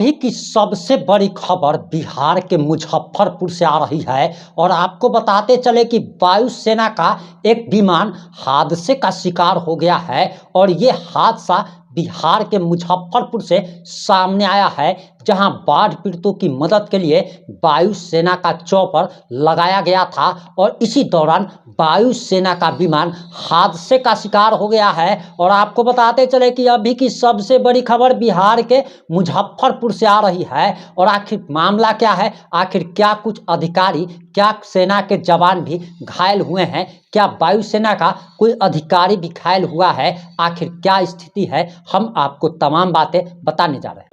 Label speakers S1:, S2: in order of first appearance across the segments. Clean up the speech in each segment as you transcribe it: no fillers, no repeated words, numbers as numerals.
S1: अभी की सबसे बड़ी खबर बिहार के मुजफ्फरपुर से आ रही है और आपको बताते चले कि वायुसेना का एक विमान हादसे का शिकार हो गया है और ये हादसा बिहार के मुजफ्फरपुर से सामने आया है, जहां बाढ़ पीड़ितों की मदद के लिए वायुसेना का चॉपर लगाया गया था और इसी दौरान वायुसेना का विमान हादसे का शिकार हो गया है। और आपको बताते चले कि अभी की सबसे बड़ी खबर बिहार के मुजफ्फरपुर से आ रही है और आखिर मामला क्या है, आखिर क्या कुछ अधिकारी, क्या सेना के जवान भी घायल हुए हैं, क्या वायुसेना का कोई अधिकारी भी घायल हुआ है, आखिर क्या स्थिति है, हम आपको तमाम बातें बताने जा रहे हैं।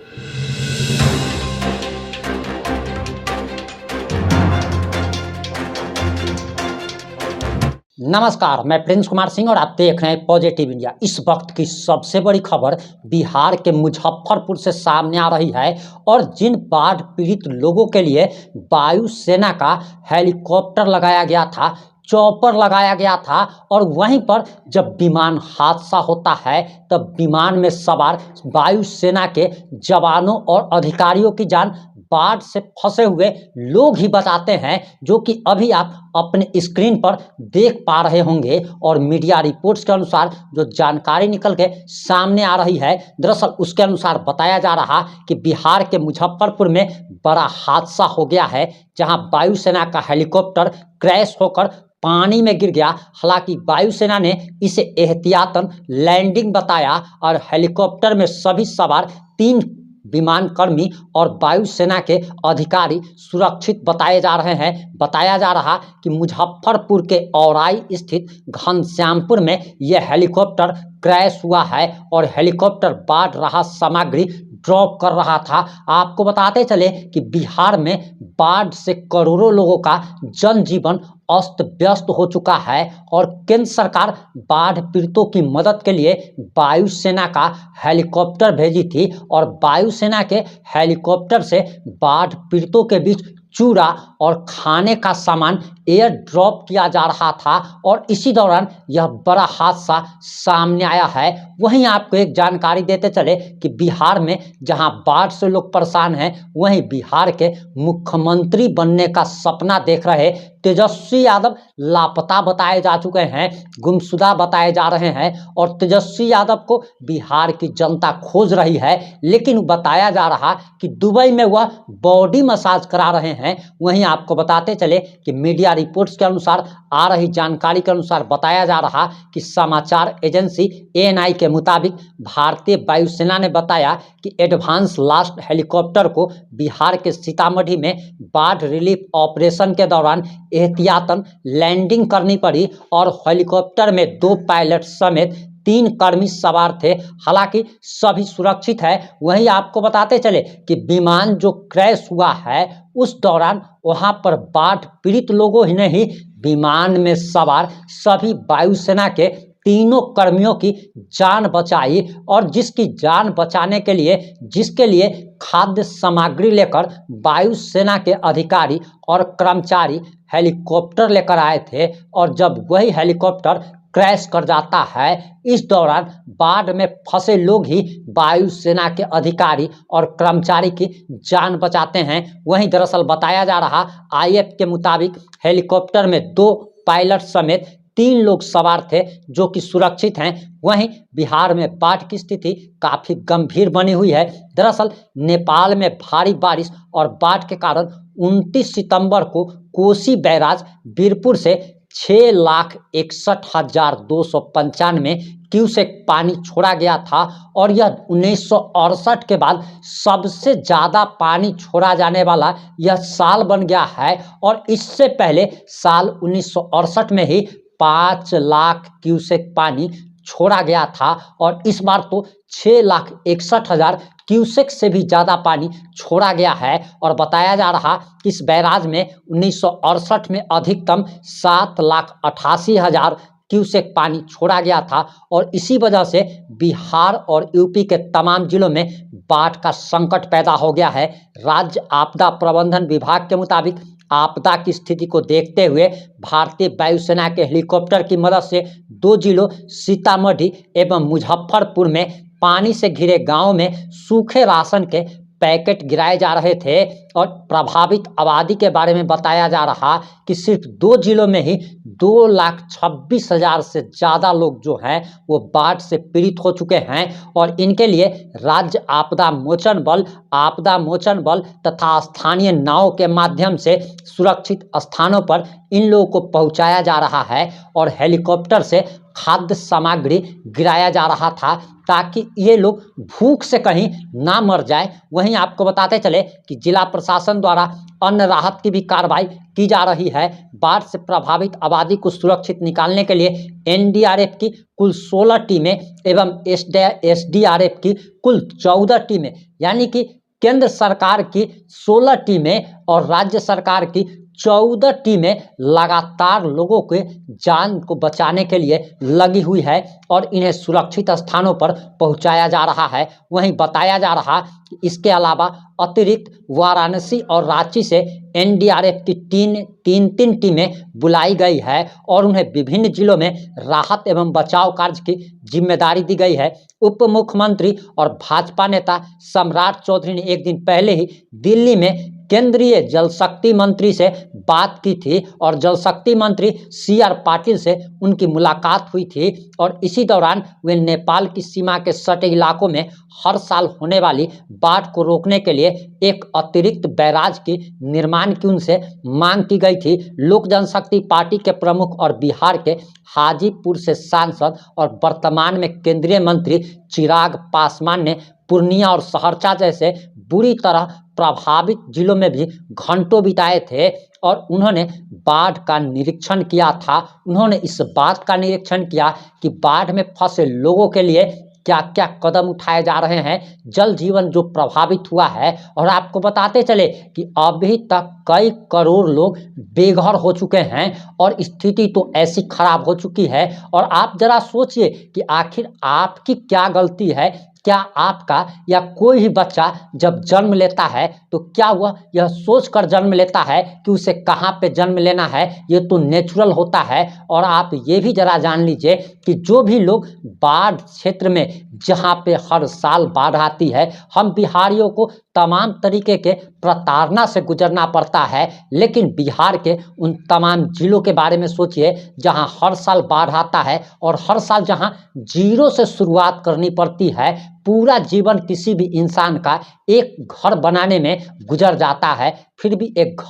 S1: नमस्कार, मैं प्रिंस कुमार सिंह और आप देख रहे हैं पॉजिटिव इंडिया। इस वक्त की सबसे बड़ी खबर बिहार के मुजफ्फरपुर से सामने आ रही है और जिन बाढ़ पीड़ित लोगों के लिए वायुसेना का हेलीकॉप्टर लगाया गया था, चॉपर लगाया गया था, और वहीं पर जब विमान हादसा होता है तब विमान में सवार वायुसेना के जवानों और अधिकारियों की जान बाढ़ से फंसे हुए लोग ही बचाते हैं, जो कि अभी आप अपने स्क्रीन पर देख पा रहे होंगे। और मीडिया रिपोर्ट्स के अनुसार जो जानकारी निकल के सामने आ रही है, दरअसल उसके अनुसार बताया जा रहा कि बिहार के मुजफ्फरपुर में बड़ा हादसा हो गया है, जहां वायुसेना का हेलीकॉप्टर क्रैश होकर पानी में गिर गया। हालांकि वायुसेना ने इसे एहतियातन लैंडिंग बताया और हेलीकॉप्टर में सभी सवार 3 विमान कर्मी और वायुसेना के अधिकारी सुरक्षित बताए जा रहे हैं। बताया जा रहा कि मुजफ्फरपुर के औराई स्थित घनश्यामपुर में यह हेलीकॉप्टर क्रैश हुआ है और हेलीकॉप्टर बाढ़ राहत सामग्री ड्रॉप कर रहा था। आपको बताते चले कि बिहार में बाढ़ से करोड़ों लोगों का जनजीवन अस्त व्यस्त हो चुका है और केंद्र सरकार बाढ़ पीड़ितों की मदद के लिए वायुसेना का हेलीकॉप्टर भेजी थी और वायुसेना के हेलीकॉप्टर से बाढ़ पीड़ितों के बीच चूरा और खाने का सामान एयर ड्रॉप किया जा रहा था और इसी दौरान यह बड़ा हादसा सामने आया है। वहीं आपको एक जानकारी देते चले कि बिहार में जहां बाढ़ से लोग परेशान हैं, वहीं बिहार के मुख्यमंत्री बनने का सपना देख रहे तेजस्वी यादव लापता बताए जा चुके हैं, गुमशुदा बताए जा रहे हैं और तेजस्वी यादव को बिहार की जनता खोज रही है। लेकिन बताया जा रहा कि दुबई में वह बॉडी मसाज करा रहे हैं। वहीं आपको बताते चले कि मीडिया रिपोर्ट्स के अनुसार, आ रही जानकारी के अनुसार बताया जा रहा कि समाचार एजेंसी एएनआई के मुताबिक भारतीय वायुसेना ने बताया कि एडवांस लास्ट हेलीकॉप्टर को बिहार के सीतामढ़ी में बाढ़ रिलीफ ऑपरेशन के दौरान एहतियातन लैंडिंग करनी पड़ी और हेलीकॉप्टर में 2 पायलट समेत 3 कर्मी सवार थे। हालांकि सभी सुरक्षित है। वहीं आपको बताते चले कि विमान जो क्रैश हुआ है उस दौरान वहां पर बाढ़ पीड़ित लोगों ही नहीं, विमान में सवार सभी वायुसेना के तीनों कर्मियों की जान बचाई और जिसकी जान बचाने के लिए, जिसके लिए खाद्य सामग्री लेकर वायुसेना के अधिकारी और कर्मचारी हेलीकॉप्टर लेकर आए थे और जब वही हेलीकॉप्टर क्रैश कर जाता है, इस दौरान बाढ़ में फंसे लोग ही वायुसेना के अधिकारी और कर्मचारी की जान बचाते हैं। वहीं दरअसल बताया जा रहा आईएफ के मुताबिक हेलीकॉप्टर में 2 पायलट समेत 3 लोग सवार थे जो कि सुरक्षित हैं। वहीं बिहार में बाढ़ की स्थिति काफ़ी गंभीर बनी हुई है। दरअसल नेपाल में भारी बारिश और बाढ़ के कारण 29 सितंबर को कोसी बैराज बीरपुर से 6,61,295 क्यूसेक पानी छोड़ा गया था और यह 1968 के बाद सबसे ज़्यादा पानी छोड़ा जाने वाला यह साल बन गया है और इससे पहले साल 1968 में ही 5 लाख क्यूसेक पानी छोड़ा गया था और इस बार तो 6,61,000 क्यूसेक से भी ज़्यादा पानी छोड़ा गया है। और बताया जा रहा कि इस बैराज में 1968 में अधिकतम 7,88,000 क्यूसेक पानी छोड़ा गया था और इसी वजह से बिहार और यूपी के तमाम जिलों में बाढ़ का संकट पैदा हो गया है। राज्य आपदा प्रबंधन विभाग के मुताबिक आपदा की स्थिति को देखते हुए भारतीय वायुसेना के हेलीकॉप्टर की मदद से 2 जिलों सीतामढ़ी एवं मुजफ्फरपुर में पानी से घिरे गांव में सूखे राशन के पैकेट गिराए जा रहे थे और प्रभावित आबादी के बारे में बताया जा रहा कि सिर्फ 2 जिलों में ही 2,26,000 से ज़्यादा लोग जो हैं वो बाढ़ से पीड़ित हो चुके हैं और इनके लिए राज्य आपदा मोचन बल तथा स्थानीय नाव के माध्यम से सुरक्षित स्थानों पर इन लोगों को पहुंचाया जा रहा है और हेलीकॉप्टर से खाद्य सामग्री गिराया जा रहा था ताकि ये लोग भूख से कहीं ना मर जाए। वहीं आपको बताते चले कि जिला प्रशासन द्वारा अन्न राहत की भी कार्रवाई की जा रही है। बाढ़ से प्रभावित आबादी को सुरक्षित निकालने के लिए एनडीआरएफ की कुल 16 टीमें एवं एसडीआरएफ की कुल 14 टीमें, यानी कि केंद्र सरकार की 16 टीमें और राज्य सरकार की 14 टीमें लगातार लोगों के जान को बचाने के लिए लगी हुई है और इन्हें सुरक्षित स्थानों पर पहुंचाया जा रहा है। वहीं बताया जा रहा कि इसके अलावा अतिरिक्त वाराणसी और रांची से एनडीआरएफ की तीन टीमें बुलाई गई है और उन्हें विभिन्न जिलों में राहत एवं बचाव कार्य की जिम्मेदारी दी गई है। उप मुख्यमंत्री और भाजपा नेता सम्राट चौधरी ने एक दिन पहले ही दिल्ली में केंद्रीय जल शक्ति मंत्री से बात की थी और जल शक्ति मंत्री CR पाटिल से उनकी मुलाकात हुई थी और इसी दौरान वे नेपाल की सीमा के सटे इलाकों में हर साल होने वाली बाढ़ को रोकने के लिए एक अतिरिक्त बैराज की निर्माण की उनसे मांग की गई थी। लोक जनशक्ति पार्टी के प्रमुख और बिहार के हाजीपुर से सांसद और वर्तमान में केंद्रीय मंत्री चिराग पासवान ने पूर्णिया और सहरसा जैसे बुरी तरह प्रभावित जिलों में भी घंटों बिताए थे और उन्होंने बाढ़ का निरीक्षण किया था। उन्होंने इस बात का निरीक्षण किया कि बाढ़ में फंसे लोगों के लिए क्या क्या कदम उठाए जा रहे हैं, जल जीवन जो प्रभावित हुआ है। और आपको बताते चले कि अभी तक कई करोड़ लोग बेघर हो चुके हैं और स्थिति तो ऐसी खराब हो चुकी है। और आप जरा सोचिए कि आखिर आपकी क्या गलती है। क्या आपका या कोई भी बच्चा जब जन्म लेता है तो क्या वह यह सोचकर जन्म लेता है कि उसे कहाँ पे जन्म लेना है, ये तो नेचुरल होता है। और आप ये भी जरा जान लीजिए कि जो भी लोग बाढ़ क्षेत्र में जहाँ पे हर साल बाढ़ आती है, हम बिहारियों को तमाम तरीके के प्रताड़ना से गुजरना पड़ता है, लेकिन बिहार के उन तमाम जिलों के बारे में सोचिए जहां हर साल बाढ़ आता है और हर साल जहां जीरो से शुरुआत करनी पड़ती है। पूरा जीवन किसी भी इंसान का एक घर बनाने में गुजर जाता है, फिर भी एक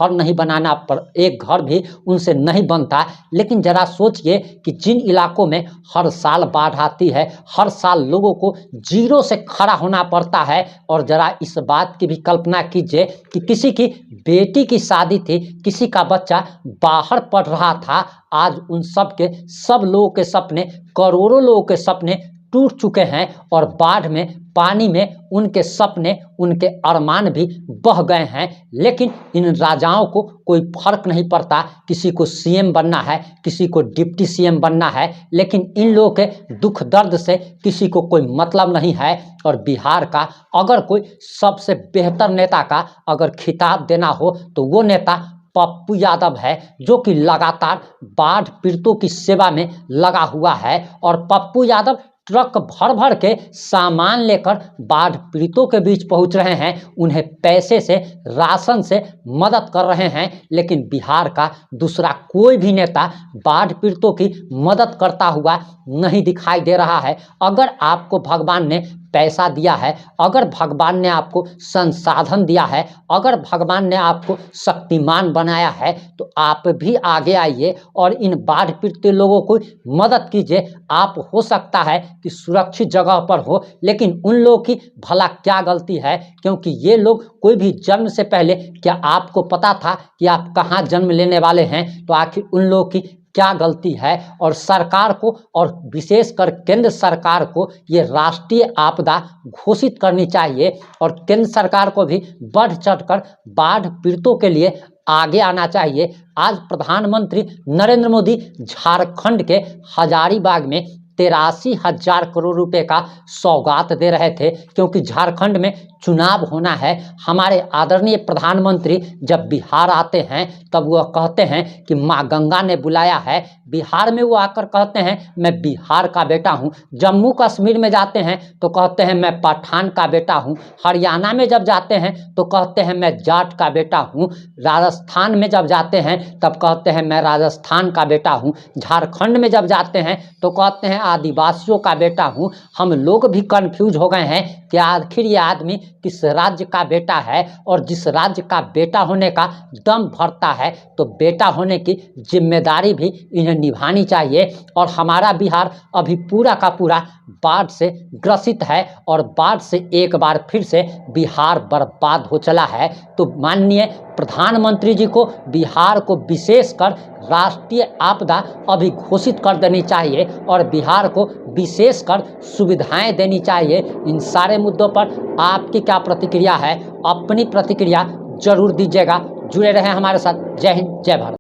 S1: घर भी उनसे नहीं बनता। लेकिन जरा सोचिए कि जिन इलाकों में हर साल बाढ़ आती है, हर साल लोगों को जीरो से खड़ा होना पड़ता है। और जरा इस बात की भी कल्पना कीजिए कि किसी की बेटी की शादी थी, किसी का बच्चा बाहर पढ़ रहा था, आज उन सब लोगों के सपने, करोड़ों लोगों के सपने टूट चुके हैं और बाढ़ में, पानी में उनके सपने, उनके अरमान भी बह गए हैं। लेकिन इन राजाओं को कोई फर्क नहीं पड़ता, किसी को सीएम बनना है, किसी को डिप्टी सीएम बनना है, लेकिन इन लोगों के दुख दर्द से किसी को कोई मतलब नहीं है। और बिहार का अगर कोई सबसे बेहतर नेता का अगर खिताब देना हो तो वो नेता पप्पू यादव है, जो कि लगातार बाढ़ पीड़ितों की सेवा में लगा हुआ है। और पप्पू यादव ट्रक भर भर के सामान लेकर बाढ़ पीड़ितों के बीच पहुंच रहे हैं, उन्हें पैसे से, राशन से मदद कर रहे हैं। लेकिन बिहार का दूसरा कोई भी नेता बाढ़ पीड़ितों की मदद करता हुआ नहीं दिखाई दे रहा है। अगर आपको भगवान ने पैसा दिया है, अगर भगवान ने आपको संसाधन दिया है, अगर भगवान ने आपको शक्तिमान बनाया है, तो आप भी आगे आइए और इन बाढ़ पीड़ित लोगों को मदद कीजिए। आप हो सकता है कि सुरक्षित जगह पर हो, लेकिन उन लोगों की भला क्या गलती है? क्योंकि ये लोग कोई भी जन्म से पहले, क्या आपको पता था कि आप कहाँ जन्म लेने वाले हैं? तो आखिर उन लोगों की क्या गलती है? और सरकार को, और विशेषकर केंद्र सरकार को, ये राष्ट्रीय आपदा घोषित करनी चाहिए और केंद्र सरकार को भी बढ़ चढ़कर बाढ़ पीड़ितों के लिए आगे आना चाहिए। आज प्रधानमंत्री नरेंद्र मोदी झारखंड के हजारीबाग में 83,000 करोड़ रुपए का सौगात दे रहे थे, क्योंकि झारखंड में चुनाव होना है। हमारे आदरणीय प्रधानमंत्री जब बिहार आते हैं तब वह कहते हैं कि माँ गंगा ने बुलाया है। बिहार में वो आकर कहते हैं मैं बिहार का बेटा हूँ। जम्मू कश्मीर में जाते हैं तो कहते हैं मैं पठान का बेटा हूँ। हरियाणा में जब जाते हैं तो कहते हैं मैं जाट का बेटा हूँ। राजस्थान में जब जाते हैं तब कहते हैं मैं राजस्थान का बेटा हूँ। झारखंड में जब जाते हैं तो कहते हैं आदिवासियों का बेटा हूँ। हम लोग भी कन्फ्यूज हो गए हैं कि आखिर ये आदमी किस राज्य का बेटा है, और जिस राज्य का बेटा होने का दम भरता है तो बेटा होने की जिम्मेदारी भी इन्हें निभानी चाहिए। और हमारा बिहार अभी पूरा का पूरा बाढ़ से ग्रसित है, और बाढ़ से एक बार फिर से बिहार बर्बाद हो चला है। तो माननीय प्रधानमंत्री जी को बिहार को विशेषकर राष्ट्रीय आपदा अभी घोषित कर देनी चाहिए, और बिहार को विशेषकर सुविधाएं देनी चाहिए। इन सारे मुद्दों पर आपकी क्या प्रतिक्रिया है? अपनी प्रतिक्रिया जरूर दीजिएगा। जुड़े रहें हमारे साथ। जय हिंद, जय भारत।